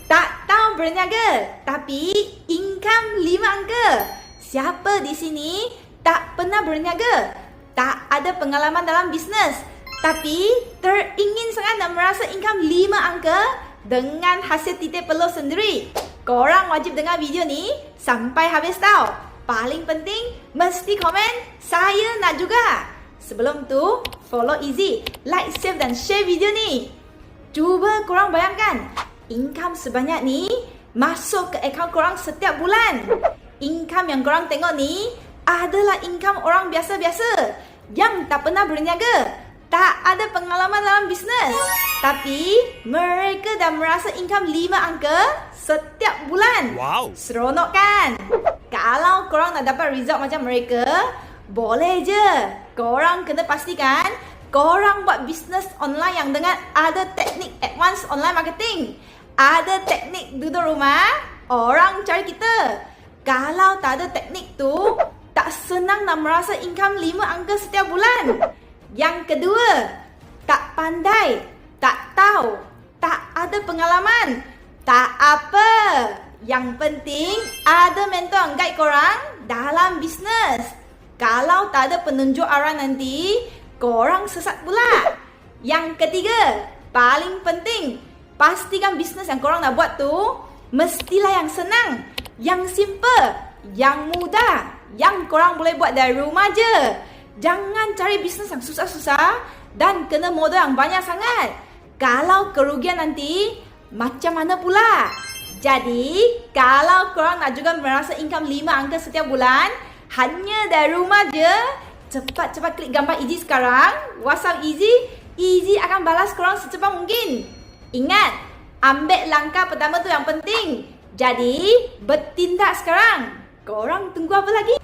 Tak tahu berniaga, tapi income 5 angka. Siapa di sini tak pernah berniaga? Tak ada pengalaman dalam bisnes, tapi teringin sangat dan merasa income 5 angka dengan hasil titik peluh sendiri. Korang wajib dengar video ni sampai habis tau. Paling penting, mesti komen, saya nak juga. Sebelum tu, follow Easy, like, save dan share video ni. Cuba korang bayangkan, income sebanyak ni masuk ke akaun korang setiap bulan. Income yang korang tengok ni adalah income orang biasa-biasa yang tak pernah berniaga, tak ada pengalaman dalam bisnes, tapi mereka dah merasa income 5 angka setiap bulan. Wow. Seronok kan? Kalau korang nak dapat result macam mereka, boleh je. Korang kena pastikan korang buat bisnes online yang dengan ada teknik advance online marketing. Ada teknik duduk rumah, orang cari kita. Kalau tak ada teknik tu, tak senang nak merasa income 5 angka setiap bulan. Yang kedua, tak pandai, tak tahu, tak ada pengalaman. Tak apa. Yang penting ada mentor yang guide korang dalam bisnes. Kalau tak ada penunjuk arah nanti, korang sesat pula. Yang ketiga, paling penting, pastikan bisnes yang korang nak buat tu mestilah yang senang, yang simple, yang mudah, yang korang boleh buat dari rumah je. Jangan cari bisnes yang susah-susah dan kena modal yang banyak sangat. Kalau kerugian nanti, macam mana pula? Jadi, kalau korang nak juga merasa income 5 angka setiap bulan, hanya dari rumah je, cepat-cepat klik gambar Easy sekarang, WhatsApp Easy, Easy akan balas korang secepat mungkin. Ingat, ambil langkah pertama tu yang penting. Jadi, bertindak sekarang. Korang tunggu apa lagi?